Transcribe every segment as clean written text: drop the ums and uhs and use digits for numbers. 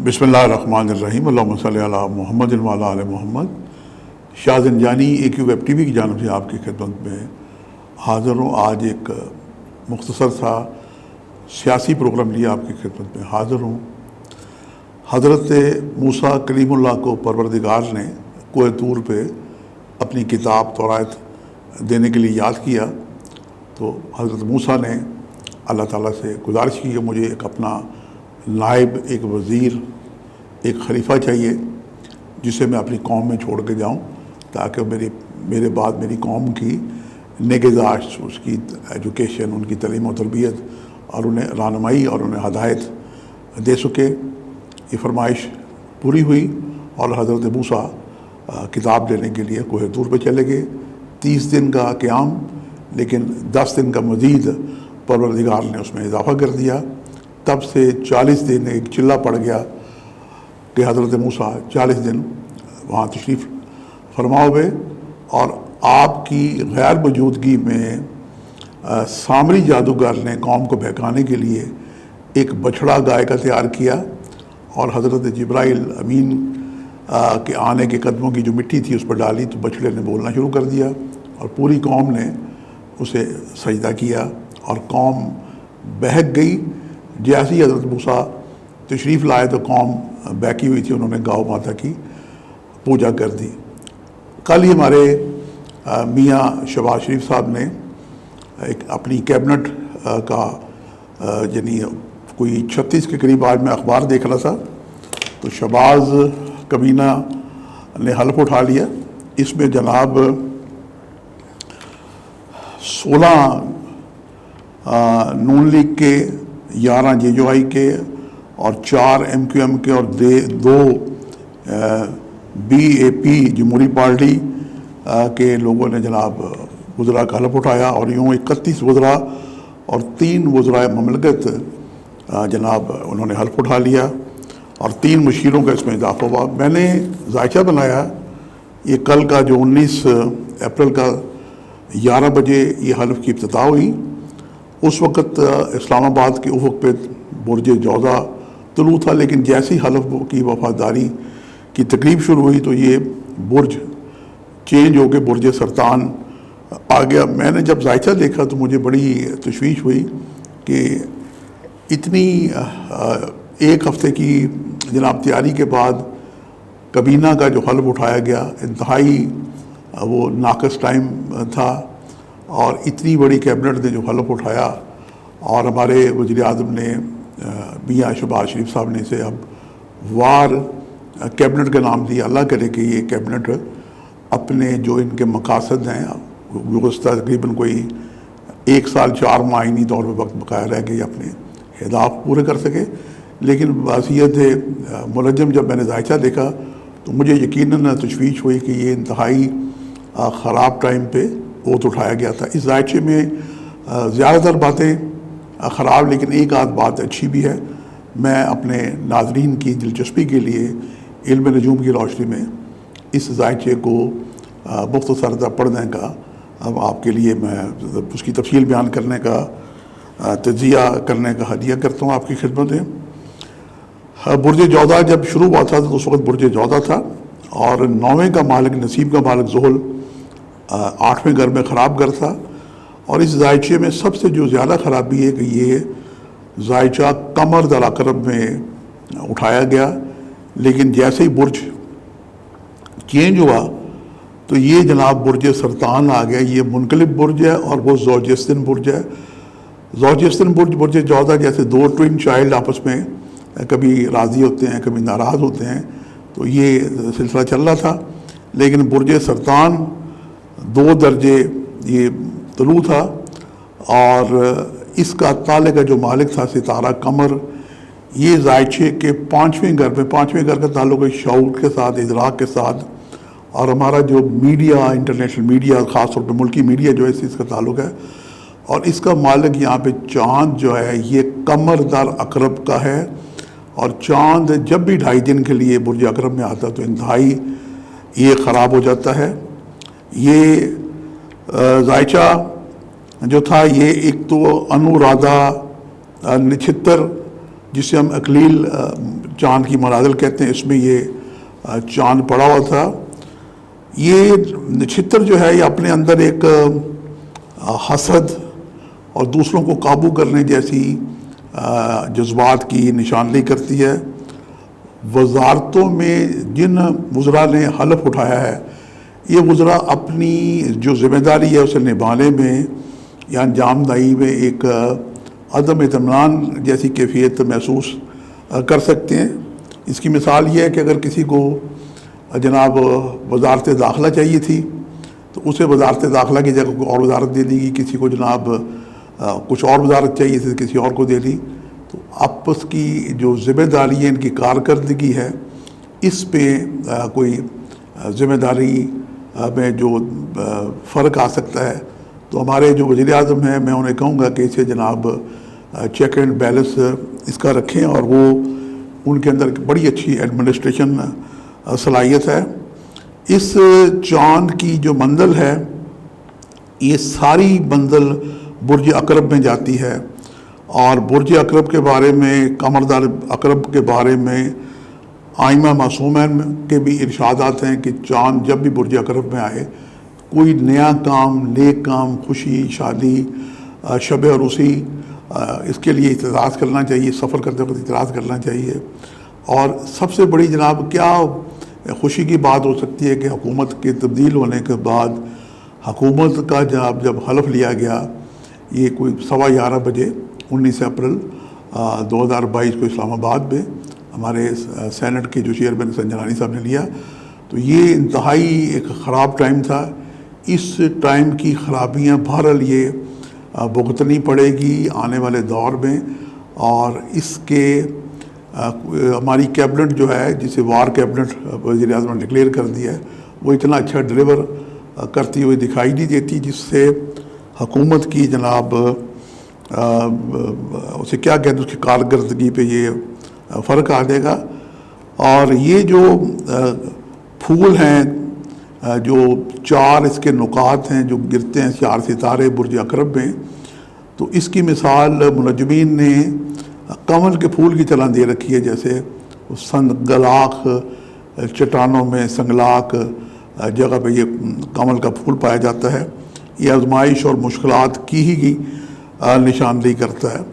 بسم اللہ الرحمن الرحیم، اللہم صلی علی محمد وعلی آل محمد۔ شاہ زنجانی AQ ویب TV کی جانب سے آپ کی خدمت میں حاضر ہوں۔ آج ایک مختصر سا سیاسی پروگرام لیے آپ کی خدمت میں حاضر ہوں۔ حضرت موسیٰ کلیم اللہ کو پروردگار نے کوہ طور پہ اپنی کتاب توراۃ دینے کے لیے یاد کیا، تو حضرت موسیٰ نے اللہ تعالیٰ سے گزارش کی کہ مجھے ایک اپنا نائب، ایک وزیر، ایک خلیفہ چاہیے جسے میں اپنی قوم میں چھوڑ کے جاؤں، تاکہ میرے بعد میری قوم کی نگہداشت، اس کی ایجوکیشن، ان کی تعلیم و تربیت اور انہیں رہنمائی اور انہیں ہدایت دے سکے۔ یہ فرمائش پوری ہوئی اور حضرت موسیٰ کتاب لینے کے لیے کوہ طور پہ چلے گئے۔ 30 دن کا قیام، لیکن 10 دن کا مزید پروردگار نے اس میں اضافہ کر دیا۔ تب سے 40 دن ایک چلہ پڑ گیا کہ حضرت موسیٰ 40 دن وہاں تشریف فرما ہوئے، اور آپ کی غیر موجودگی میں سامری جادوگر نے قوم کو بہکانے کے لیے ایک بچھڑا گائے کا تیار کیا، اور حضرت جبرائیل امین کے آنے کے قدموں کی جو مٹی تھی اس پر ڈالی، تو بچھڑے نے بولنا شروع کر دیا اور پوری قوم نے اسے سجدہ کیا اور قوم بہک گئی۔ جیسے ہی حضرت موسیٰ تشریف لائے تو قوم بہکی ہوئی تھی، انہوں نے گاؤ ماتا کی پوجا کر دی۔ کل ہی ہمارے میاں شہباز شریف صاحب نے ایک اپنی کیبنٹ کا یعنی کوئی 36 کے قریب، آج میں اخبار دیکھ رہا تھا تو شہباز کمینہ نے حلف اٹھا لیا۔ اس میں جناب 16 نون لیگ کے، 11 JJI کے اور 4 MQM کے اور 2 BAP جمہوری پارٹی کے لوگوں نے جناب وزراء کا حلف اٹھایا، اور یوں 31 وزراء اور 3 وزراء مملکت جناب انہوں نے حلف اٹھا لیا، اور 3 مشیروں کا اس میں اضافہ ہوا۔ میں نے ذائچہ بنایا، یہ کل کا جو 19 اپریل کا 11 بجے یہ حلف کی افتتاح ہوئی۔ اس وقت اسلام آباد کے افق پہ برج جوزہ طلوع تھا، لیکن جیسی حلف کی وفاداری کی تقریب شروع ہوئی تو یہ برج چینج ہو کے برج سرطان آ گیا۔ میں نے جب ذائچہ دیکھا تو مجھے بڑی تشویش ہوئی کہ اتنی ایک ہفتے کی جناب تیاری کے بعد کابینہ کا جو حلف اٹھایا گیا، انتہائی وہ ناقص ٹائم تھا، اور اتنی بڑی کیبنٹ نے جو حلف اٹھایا، اور ہمارے وزیر اعظم نے میاں شہباز شریف صاحب نے اسے اب وار کیبنٹ کا نام دیا۔ اللہ کرے کہ یہ کیبنٹ اپنے جو ان کے مقاصد ہیں، گزشتہ تقریباً کوئی 1 سال 4 ماہ آئینی طور پہ وقت بقایا رہ کے اپنے اہداف پورے کر سکے۔ لیکن بحیثیت ملزم جب میں نے ذائچہ دیکھا تو مجھے یقیناً تشویش ہوئی کہ یہ انتہائی خراب ٹائم پہ اوت اٹھایا گیا تھا۔ اس ذائچے میں زیادہ تر باتیں خراب، لیکن ایک آدھ بات اچھی بھی ہے۔ میں اپنے ناظرین کی دلچسپی کے لیے علم نجوم کی روشنی میں اس ذائچے کو مختصر پڑھنے کا اب آپ کے لیے میں اس کی تفصیل بیان کرنے کا، تجزیہ کرنے کا ہدیہ کرتا ہوں آپ کی خدمت میں۔ برج جوزہ جب شروع ہوا تھا تو اس وقت برج جوزہ تھا، اور 9ویں کا مالک، نصیب کا مالک زحل 8ویں گھر میں خراب گھر تھا۔ اور اس ذائچے میں سب سے جو زیادہ خرابی ہے کہ یہ ذائچہ قمر در عقرب میں اٹھایا گیا، لیکن جیسے ہی برج چینج ہوا تو یہ جناب برج سرطان آ گیا۔ یہ منقلب برج ہے اور وہ زوجستن برج ہے۔ زوجستن برج جوزہ جیسے 2 ٹوئن چائلڈ آپس میں کبھی راضی ہوتے ہیں، کبھی ناراض ہوتے ہیں، تو یہ سلسلہ چل رہا تھا۔ لیکن برج سرطان 2 درجے یہ طلوع تھا، اور اس کا طالع کا جو مالک تھا ستارہ قمر، یہ ذائچے کے 5ویں گھر میں، 5ویں گھر کا تعلق ہے شعور کے ساتھ، ادراک کے ساتھ، اور ہمارا جو میڈیا، انٹرنیشنل میڈیا، خاص طور پہ ملکی میڈیا جو ہے اس کا تعلق ہے۔ اور اس کا مالک یہاں پہ چاند جو ہے یہ قمر در عقرب کا ہے، اور چاند جب بھی 2.5 دن کے لیے برج عقرب میں آتا تو انتہائی یہ خراب ہو جاتا ہے۔ یہ ذائچہ جو تھا یہ ایک تو انورادھا نچھتر، جسے ہم اکلیل چاند کی منازل کہتے ہیں، اس میں یہ چاند پڑا ہوا تھا۔ یہ نچھتر جو ہے یہ اپنے اندر ایک حسد اور دوسروں کو قابو کرنے جیسی جذبات کی نشاندہی کرتی ہے۔ وزارتوں میں جن وزراء نے حلف اٹھایا ہے، یہ وزراء اپنی جو ذمہ داری ہے اسے نبھانے میں یا انجام دہی میں ایک عدم اطمینان جیسی کیفیت محسوس کر سکتے ہیں۔ اس کی مثال یہ ہے کہ اگر کسی کو جناب وزارت داخلہ چاہیے تھی تو اسے وزارت داخلہ کی جگہ کوئی اور وزارت دے دی گئی، کسی کو جناب کچھ اور وزارت چاہیے تھی کسی اور کو دے دی۔ تو آپس کی جو ذمہ داری ہے، ان کی کارکردگی ہے، اس پہ کوئی ذمہ داری میں جو فرق آ سکتا ہے۔ تو ہمارے جو وزیر اعظم ہیں، میں انہیں کہوں گا کہ اسے جناب چیک اینڈ بیلنس اس کا رکھیں، اور وہ ان کے اندر بڑی اچھی ایڈمنسٹریشن صلاحیت ہے۔ اس چاند کی جو منزل ہے، یہ ساری منزل برج عقرب میں جاتی ہے، اور برج عقرب کے بارے میں، قمردار عقرب کے بارے میں آئمہ معصومین کے بھی ارشادات ہیں کہ چاند جب بھی برج عقرب میں آئے، کوئی نیا کام، نیک کام، خوشی، شادی، شب عروسی، اس کے لیے اعتراض کرنا چاہیے، سفر کرتے وقت اعتراض کرنا چاہیے۔ اور سب سے بڑی جناب کیا خوشی کی بات ہو سکتی ہے کہ حکومت کے تبدیل ہونے کے بعد حکومت کا جب حلف لیا گیا، یہ کوئی 11:15 بجے 19 اپریل 2022 کو اسلام آباد میں ہمارے سینٹ کے جو چیئرمین سنجرانی صاحب نے لیا، تو یہ انتہائی ایک خراب ٹائم تھا۔ اس ٹائم کی خرابیاں بہرحال یہ بھگتنی پڑے گی آنے والے دور میں، اور اس کے ہماری کیبنٹ جو ہے، جسے وار کیبنٹ وزیر اعظم نے ڈکلیئر کر دیا ہے، وہ اتنا اچھا ڈلیور کرتی ہوئی دکھائی نہیں دیتی، جس سے حکومت کی جناب اسے کیا کہتے ہیں، اس کی کارکردگی پہ یہ فرق آ جائے گا۔ اور یہ جو پھول ہیں، جو 4 اس کے نقاط ہیں جو گرتے ہیں، 4 ستارے برج عقرب میں، تو اس کی مثال منجمین نے کمل کے پھول کی طرح دے رکھی ہے، جیسے سنگلاخ چٹانوں میں، سنگلاخ جگہ پہ یہ کمل کا پھول پایا جاتا ہے۔ یہ آزمائش اور مشکلات کی ہی نشاندہی کرتا ہے۔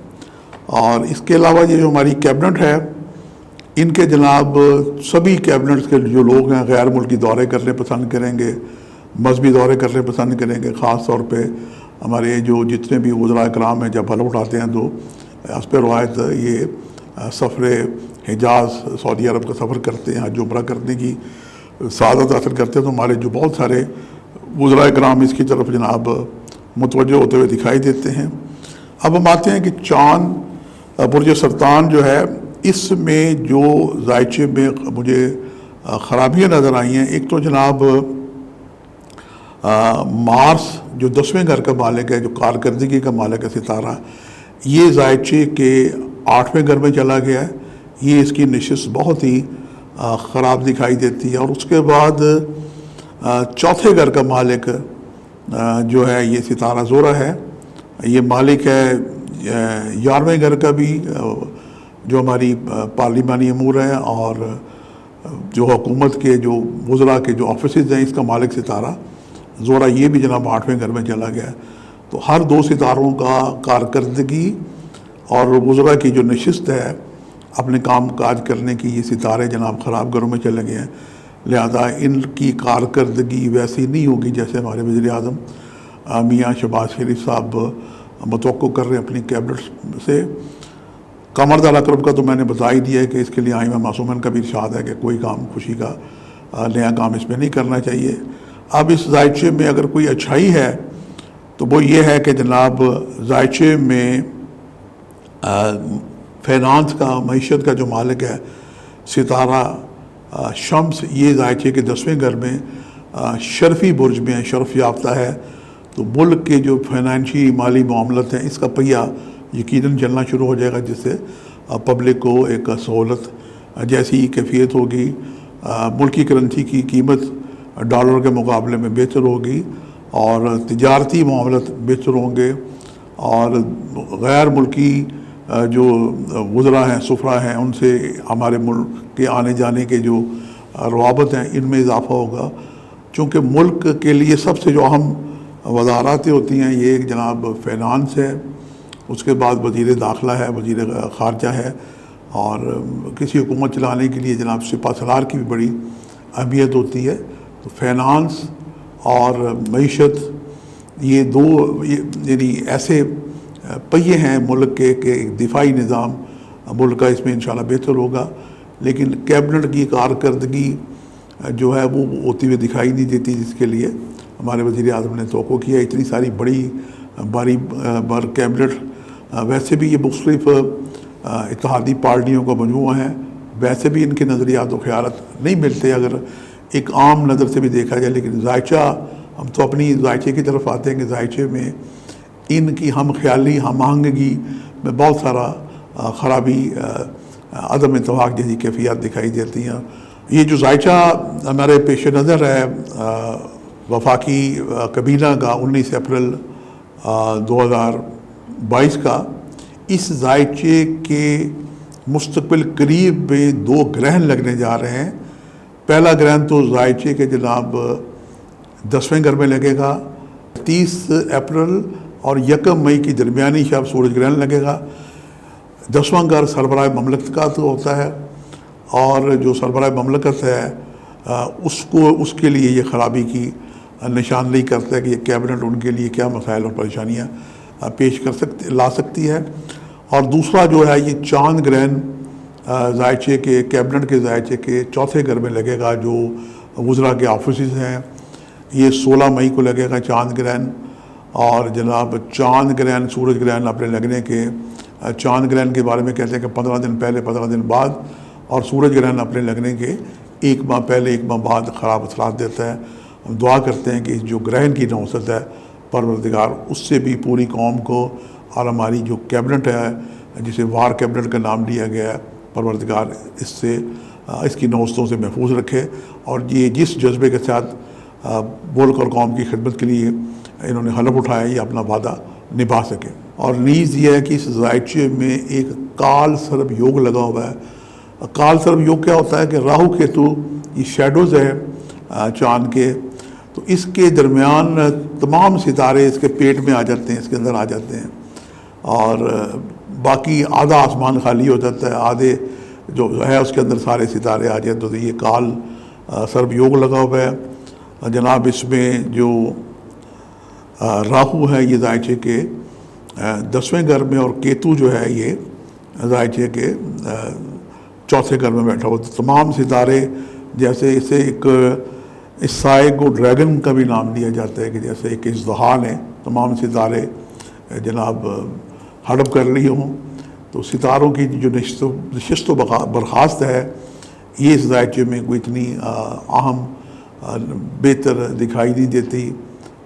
اور اس کے علاوہ یہ جو ہماری کیبنٹ ہے، ان کے جناب سبھی کیبنٹس کے جو لوگ ہیں غیر ملکی دورے کرنے پسند کریں گے، مذہبی دورے کرنے پسند کریں گے۔ خاص طور پہ ہمارے جو جتنے بھی وزراء کرام ہیں جب حلف اٹھاتے ہیں تو اس پہ روایت یہ سفر حجاز سعودی عرب کا سفر کرتے ہیں، حج عمرہ کرنے کی سعادت حاصل کرتے ہیں، تو ہمارے جو بہت سارے وزراء کرام اس کی طرف جناب متوجہ ہوتے ہوئے دکھائی دیتے ہیں۔ اب ہم آتے ہیں کہ چاند برج سرطان جو ہے، اس میں جو ذائچے میں مجھے خرابیاں نظر آئی ہیں، ایک تو جناب مارس جو 10ویں گھر کا مالک ہے، جو کارکردگی کا مالک ہے ستارہ، یہ ذائچے کے 8ویں گھر میں چلا گیا ہے۔ یہ اس کی نشست بہت ہی خراب دکھائی دیتی ہے۔ اور اس کے بعد 4تھے گھر کا مالک جو ہے یہ ستارہ زہرہ ہے، یہ مالک ہے 11ویں گھر کا بھی، جو ہماری پارلیمانی امور ہیں اور جو حکومت کے جو وزراء کے جو آفیسز ہیں، اس کا مالک ستارہ زہرہ یہ بھی جناب 8ویں گھر میں چلا گیا ہے۔ تو ہر 2 ستاروں کا کارکردگی اور وزراء کی جو نشست ہے اپنے کام کاج کرنے کی، یہ ستارے جناب خراب گھروں میں چلے گئے ہیں، لہذا ان کی کارکردگی ویسی نہیں ہوگی جیسے ہمارے وزیر اعظم میاں شہباز شریف صاحب متوقع کر رہے ہیں اپنی کیبنٹ سے۔ قمردار عقرب کا تو میں نے بتا ہی دیا ہے کہ اس کے لیے آئمہ معصومین کا بھی ارشاد ہے کہ کوئی کام خوشی کا نیا کام اس میں نہیں کرنا چاہیے۔ اب اس ذائچے میں اگر کوئی اچھائی ہے تو وہ یہ ہے کہ جناب ذائچے میں فائنانس کا، معیشت کا جو مالک ہے ستارہ شمس، یہ ذائچے کے 10ویں گھر میں شرفی برج میں شرف یافتہ ہے۔ تو ملک کے جو فائنانشی مالی معاملات ہیں، اس کا پہیہ یقیناً چلنا شروع ہو جائے گا، جس سے پبلک کو ایک سہولت جیسی کیفیت ہوگی، ملکی کرنسی کی قیمت ڈالر کے مقابلے میں بہتر ہوگی، اور تجارتی معاملات بہتر ہوں گے، اور غیر ملکی جو وزراء ہیں سفراء ہیں ان سے ہمارے ملک کے آنے جانے کے جو روابط ہیں ان میں اضافہ ہوگا، چونکہ ملک کے لیے سب سے جو اہم وزارتیں ہوتی ہیں یہ جناب فائنانس ہے، اس کے بعد وزیر داخلہ ہے، وزیر خارجہ ہے، اور کسی حکومت چلانے کے لیے جناب سپہ سالار کی بھی بڑی اہمیت ہوتی ہے۔ تو فائنانس اور معیشت یہ دو یعنی ایسے پہیے ہیں ملک کے کہ دفاعی نظام ملک کا اس میں انشاءاللہ بہتر ہوگا، لیکن کیبنٹ کی کارکردگی جو ہے وہ ہوتی ہوئی دکھائی نہیں دیتی، جس کے لیے ہمارے وزیر اعظم نے توقع کیا۔ اتنی ساری بڑی باری بار کیبنٹ، ویسے بھی یہ مختلف اتحادی پارٹیوں کا مجموعہ ہے، ویسے بھی ان کے نظریات و خیالات نہیں ملتے اگر ایک عام نظر سے بھی دیکھا جائے، لیکن ذائچہ ہم تو اپنی ذائچے کی طرف آتے ہیں کہ ذائچے میں ان کی ہم خیالی ہم آہنگی میں بہت سارا خرابی، عدم اتفاق جیسی کیفیات دکھائی دیتی ہیں۔ یہ جو ذائچہ ہمارے پیش نظر ہے وفاقی کابینہ کا 19 اپریل 2022 کا، اس ذائچے کے مستقبل قریب میں 2 گرہن لگنے جا رہے ہیں۔ پہلا گرہن تو ذائچے کے جناب 10ویں گھر میں لگے گا، 30 اپریل اور 1 مئی کی درمیانی شب سورج گرہن لگے گا۔ 10واں گھر سربراہ مملکت کا تو ہوتا ہے، اور جو سربراہ مملکت ہے اس کے لیے یہ خرابی کی نشاندہی کرتا ہے کہ یہ کیبنٹ ان کے لیے کیا مسائل اور پریشانیاں پیش لا سکتی ہے۔ اور دوسرا جو ہے یہ چاند گرہن ذائچے کے کیبنٹ کے ذائچے کے 4تھے گھر میں لگے گا، جو وزراء کے آفیسز ہیں۔ یہ 16 مئی کو لگے گا چاند گرہن، اور جناب چاند گرہن سورج گرہن اپنے لگنے کے، چاند گرہن کے بارے میں کہتے ہیں کہ 15 دن پہلے 15 دن بعد، اور سورج گرہن اپنے لگنے کے 1 ماہ پہلے 1 ماہ بعد خراب اثرات دیتا ہے۔ ہم دعا کرتے ہیں کہ جو گرہن کی نوست ہے پروردگار اس سے بھی پوری قوم کو اور ہماری جو کیبنٹ ہے جسے وار کیبنٹ کا نام دیا گیا ہے، پروردگار اس کی نوستوں سے محفوظ رکھے، اور یہ جس جذبے کے ساتھ ملک اور قوم کی خدمت کے لیے انہوں نے حلف اٹھایا یہ اپنا وعدہ نبھا سکے۔ اور نیز یہ ہے کہ اس ذائچے میں ایک کال سرب یوگ لگا ہوا ہے۔ کال سرب یوگ کیا ہوتا ہے کہ راہو کیتو یہ شیڈوز ہے چاند کے، تو اس کے درمیان تمام ستارے اس کے پیٹ میں آ جاتے ہیں، اس کے اندر آ جاتے ہیں، اور باقی آدھا آسمان خالی ہو جاتا ہے، آدھے جو ہے اس کے اندر سارے ستارے آ جاتے ہیں۔ تو یہ کال سرب یوگ لگا ہوا ہے جناب۔ اس میں جو راہو ہے یہ ذائچے کے 10ویں گھر میں، اور کیتو جو ہے یہ ذائچے کے 4تھے گھر میں بیٹھا ہوا۔ تو تمام ستارے جیسے اسے ایک اس سائے کو ڈریگن کا بھی نام دیا جاتا ہے کہ جیسے ایک ازدحام ہے، تمام ستارے جناب ہڑپ کر رہی ہوں، تو ستاروں کی جو نشست و برخاست ہے یہ اس ذائچے میں کوئی اتنی اہم بہتر دکھائی نہیں دیتی۔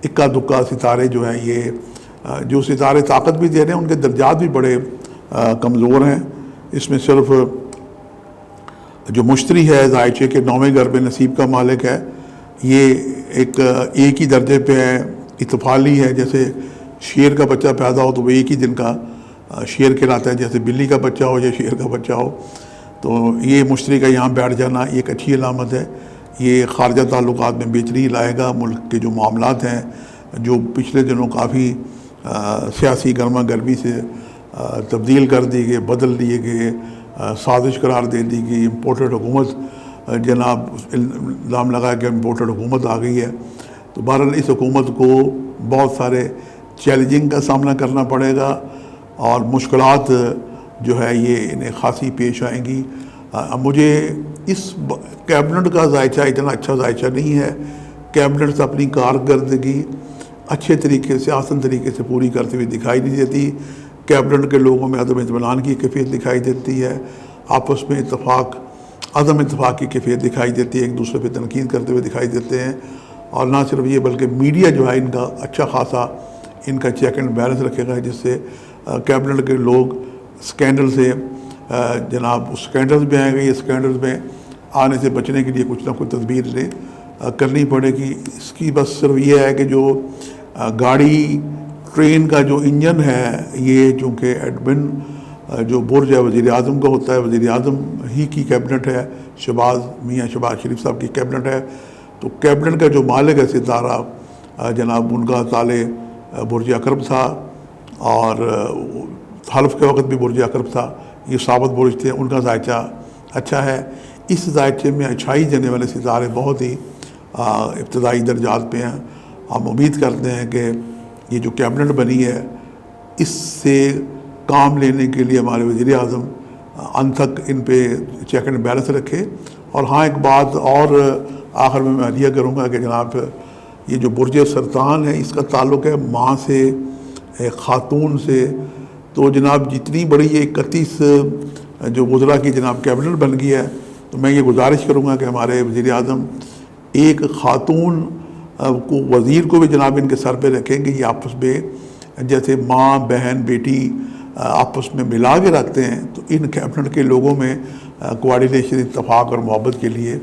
اکا دکا ستارے جو ہیں یہ جو ستارے طاقت بھی دے رہے ہیں ان کے درجات بھی بڑے کمزور ہیں۔ اس میں صرف جو مشتری ہے ذائچے کے 9ویں گھر میں نصیب کا مالک ہے، یہ ایک ہی درجے پہ ہے، اتفالی ہے، جیسے شیر کا بچہ پیدا ہو تو وہ ایک ہی دن کا شیر کہلاتا ہے، جیسے بلی کا بچہ ہو یا شیر کا بچہ ہو۔ تو یہ مشتری کا یہاں بیٹھ جانا ایک اچھی علامت ہے، یہ خارجہ تعلقات میں بہتری لائے گا۔ ملک کے جو معاملات ہیں جو پچھلے دنوں کافی سیاسی گرما گرمی سے تبدیل کر دی گئے، بدل دیے گئے، سازش قرار دے دی گئی، امپورٹڈ حکومت جناب الزام لگا کہ امپورٹڈ حکومت آ گئی ہے، تو بہرحال اس حکومت کو بہت سارے چیلنجنگ کا سامنا کرنا پڑے گا، اور مشکلات جو ہے یہ انہیں خاصی پیش آئیں گی۔ مجھے اس کیبنٹ کا ذائچہ اتنا اچھا ذائچہ نہیں ہے۔ کیبنٹ اپنی کارکردگی اچھے طریقے سے آسن طریقے سے پوری کرتے ہوئے دکھائی نہیں دیتی۔ کیبنٹ کے لوگوں میں عدم اطمینان کی کیفیت دکھائی دیتی ہے، آپس میں عدم اتفاق کی کیفیت دکھائی دیتی ہے، ایک دوسرے پہ تنقید کرتے ہوئے دکھائی دیتے ہیں۔ اور نہ صرف یہ بلکہ میڈیا جو ہے ان کا اچھا خاصا ان کا چیک اینڈ بیلنس رکھے گا، جس سے کیبنٹ کے لوگ سکینڈل سے جناب سکینڈلز میں آئیں گے، یہ سکینڈلز میں آنے سے بچنے کے لیے کچھ نہ کچھ تدبیر کرنی پڑے گی۔ اس کی بس صرف یہ ہے کہ جو گاڑی ٹرین کا جو انجن ہے یہ چونکہ ایڈمن جو برج ہے وزیر اعظم کا ہوتا ہے، وزیر اعظم ہی کی کیبنٹ ہے، میاں شہباز شریف صاحب کی کیبنٹ ہے، تو کیبنٹ کا جو مالک ہے ستارہ جناب ان کا تالے برج اقرب تھا، اور حلف کے وقت بھی برج اقرب تھا، یہ ثابت برج تھے، ان کا ذائچہ اچھا ہے۔ اس ذائچے میں اچھائی دینے والے ستارے بہت ہی ابتدائی درجات پہ ہیں۔ ہم امید کرتے ہیں کہ یہ جو کیبنٹ بنی ہے اس سے کام لینے کے لیے ہمارے وزیر اعظم انت تک ان پہ چیک اینڈ بیلنس رکھے۔ اور ہاں ایک بات اور آخر میں عدیہ کروں گا کہ جناب یہ جو برج سرطان ہے اس کا تعلق ہے ماں سے، ایک خاتون سے، تو جناب جتنی بڑی یہ 31 جو وزراء کی جناب کیبنٹ بن گئی ہے، تو میں یہ گزارش کروں گا کہ ہمارے وزیر اعظم ایک خاتون کو وزیر کو بھی جناب ان کے سر پہ رکھیں گے، یہ آپس میں جیسے ماں بہن بیٹی آپس میں ملا کے رکھتے ہیں، تو ان کیبنٹ کے لوگوں میں کوآرڈینیشن، اتفاق اور محبت کے لیے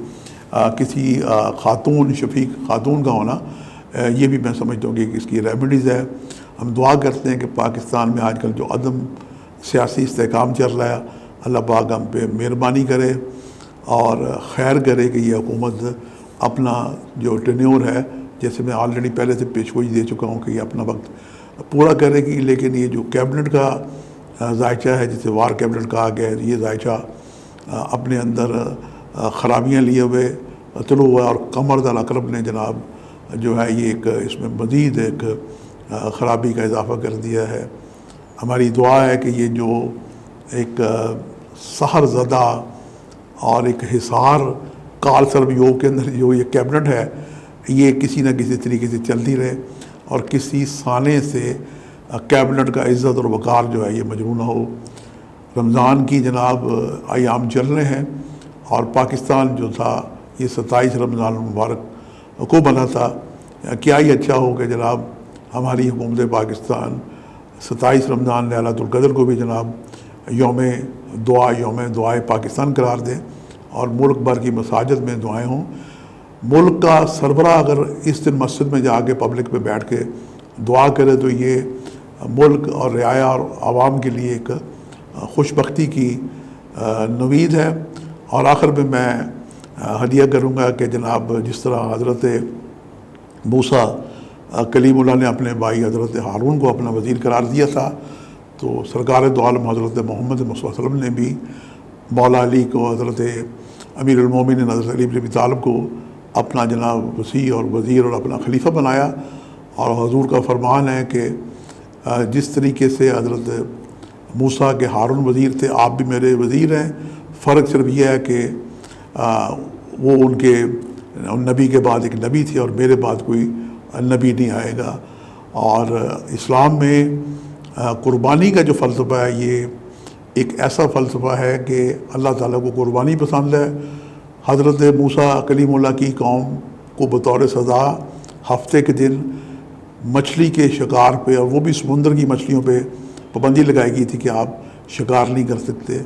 کسی خاتون، شفیق خاتون کا ہونا، یہ بھی میں سمجھتا ہوں کہ اس کی ریمیڈیز ہے۔ ہم دعا کرتے ہیں کہ پاکستان میں آج کل جو عدم سیاسی استحکام چل رہا ہے، اللہ پاک ہم پہ مہربانی کرے اور خیر کرے کہ یہ حکومت اپنا جو ٹینیور ہے، جیسے میں آلریڈی پہلے سے پیشگوئی دے چکا ہوں کہ یہ اپنا وقت پورا کرے گی، لیکن یہ جو کیبنٹ کا ذائچہ ہے جسے وار کیبنٹ کہا گیا ہے، یہ ذائچہ اپنے اندر خرابیاں لیے ہوئے طلوع ہوا، اور قمر اقرب نے جناب جو ہے یہ ایک اس میں مزید ایک خرابی کا اضافہ کر دیا ہے۔ ہماری دعا ہے کہ یہ جو ایک سحر زدہ اور ایک حصار کال سرب یوگ کے اندر جو یہ کیبنٹ ہے، یہ کسی نہ کسی طریقے سے چلتی رہے، اور کسی سانے سے کیبنٹ کا عزت اور وقار جو ہے یہ مجروح نہ ہو۔ رمضان کی جناب ایام چل رہے ہیں، اور پاکستان جو تھا یہ 27 رمضان المبارک کو بنا تھا۔ کیا ہی اچھا ہو کہ جناب ہماری حکومت پاکستان 27 رمضان لیلۃ القدر کو بھی جناب یوم دعائے پاکستان قرار دے، اور ملک بھر کی مساجد میں دعائیں ہوں۔ ملک کا سربراہ اگر اس دن مسجد میں جا کے پبلک پہ بیٹھ کے دعا کرے تو یہ ملک اور رعایا اور عوام کے لیے ایک خوش بختی کی نوید ہے۔ اور آخر میں ہدیہ کروں گا کہ جناب جس طرح حضرت موسیٰ کلیم اللہ نے اپنے بھائی حضرت ہارون کو اپنا وزیر قرار دیا تھا، تو سرکار دو عالم حضرت محمد صلی اللہ علیہ وسلم نے بھی مولا علی کو، حضرت امیر المومنین حضرت علی بن ابی طالب کو اپنا جناب وصی اور وزیر اور اپنا خلیفہ بنایا۔ اور حضور کا فرمان ہے کہ جس طریقے سے حضرت موسیٰ کے ہارون وزیر تھے، آپ بھی میرے وزیر ہیں، فرق صرف یہ ہے کہ وہ ان کے نبی کے بعد ایک نبی تھے اور میرے بعد کوئی نبی نہیں آئے گا۔ اور اسلام میں قربانی کا جو فلسفہ ہے یہ ایک ایسا فلسفہ ہے کہ اللہ تعالیٰ کو قربانی پسند ہے۔ حضرت موسیٰ کلیم اللہ کی قوم کو بطور سزا ہفتے کے دن مچھلی کے شکار پہ، اور وہ بھی سمندر کی مچھلیوں پہ پابندی لگائی گئی تھی کہ آپ شکار نہیں کر سکتے۔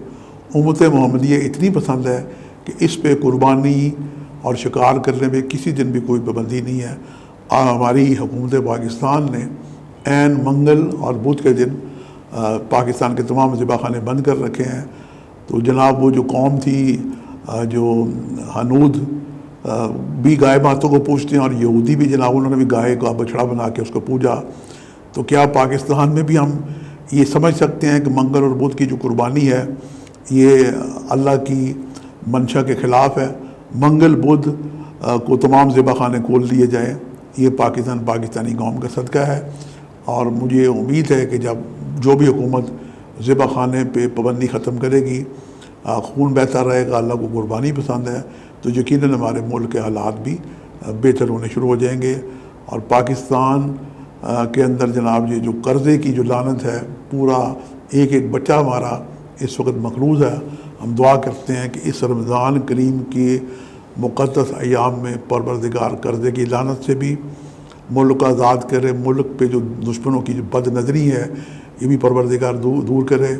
امت محمدیہ اتنی پسند ہے کہ اس پہ قربانی اور شکار کرنے میں کسی دن بھی کوئی پابندی نہیں ہے۔ ہماری حکومت پاکستان نے عین منگل اور بدھ کے دن پاکستان کے تمام ذبح خانے بند کر رکھے ہیں۔ تو جناب وہ جو قوم تھی جو ہنود بھی گائے ماتوں کو پوجتے ہیں، اور یہودی بھی جناب انہوں نے بھی گائے کا بچڑا بنا کے اس کو پوجا، تو کیا پاکستان میں بھی ہم یہ سمجھ سکتے ہیں کہ منگل اور بدھ کی جو قربانی ہے یہ اللہ کی منشا کے خلاف ہے؟ منگل بدھ کو تمام ذبح خانے کھول دیے جائیں، یہ پاکستانی قوم کا صدقہ ہے۔ اور مجھے امید ہے کہ جب جو بھی حکومت ذبح خانے پہ پابندی ختم کرے گی، خون بہتا رہے گا، اللہ کو قربانی پسند ہے، تو یقیناً ہمارے ملک کے حالات بھی بہتر ہونے شروع ہو جائیں گے۔ اور پاکستان کے اندر جناب یہ جو قرضے کی جو لعنت ہے، پورا ایک بچہ ہمارا اس وقت مقروض ہے۔ ہم دعا کرتے ہیں کہ اس رمضان کریم کے مقدس ایام میں پروردگار قرضے کی لعنت سے بھی ملک کو آزاد کرے، ملک پہ جو دشمنوں کی جو بد نظری ہے یہ بھی پروردگار دور کرے۔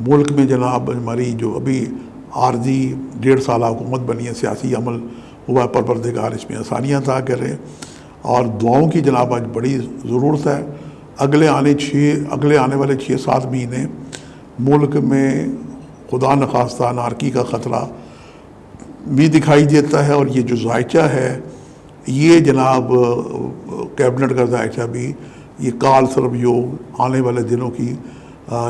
ملک میں جناب ہماری جو ابھی عارضی 1.5 سالہ حکومت بنی ہے، سیاسی عمل ہوا ہے، پروردگار اس میں آسانیاں عطا کرے۔ اور دعاؤں کی جناب آج بڑی ضرورت ہے۔ اگلے آنے والے 6-7 مہینے ملک میں خدا نخواستہ انارکی کا خطرہ بھی دکھائی دیتا ہے، اور یہ جو ذائچہ ہے یہ جناب کیبنٹ کا ذائچہ بھی یہ کال سرب یوگ آنے والے دنوں کی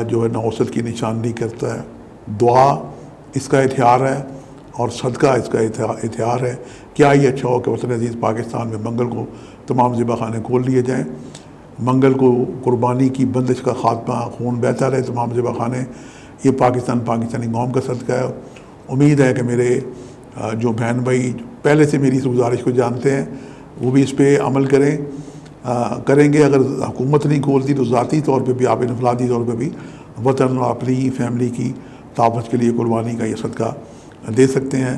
جو ہے نوسط کی نشاندہی کرتا ہے۔ دعا اس کا اتحار ہے اور صدقہ اس کا اتحار ہے۔ کیا یہ اچھا ہو کہ وطن عزیز پاکستان میں منگل کو تمام ذبح خانے کھول لیے جائیں، منگل کو قربانی کی بندش کا خاتمہ، خون بہتا رہے تمام ذبح خانے۔ یہ پاکستانی قوم کا صدقہ ہے۔ امید ہے کہ میرے جو بہن بھائی پہلے سے میری اس گزارش کو جانتے ہیں وہ بھی اس پہ عمل کریں گے۔ اگر حکومت نہیں کھولتی تو ذاتی طور پہ بھی آپ انفرادی طور پہ بھی وطن اور اپنی فیملی کی تحفظ کے لیے قربانی کا یہ صدقہ دے سکتے ہیں۔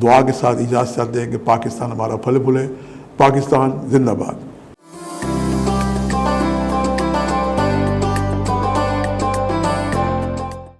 دعا کے ساتھ اجازت چاہتے ہیں کہ پاکستان ہمارا پھلے پھولے۔ پاکستان زندہ باد۔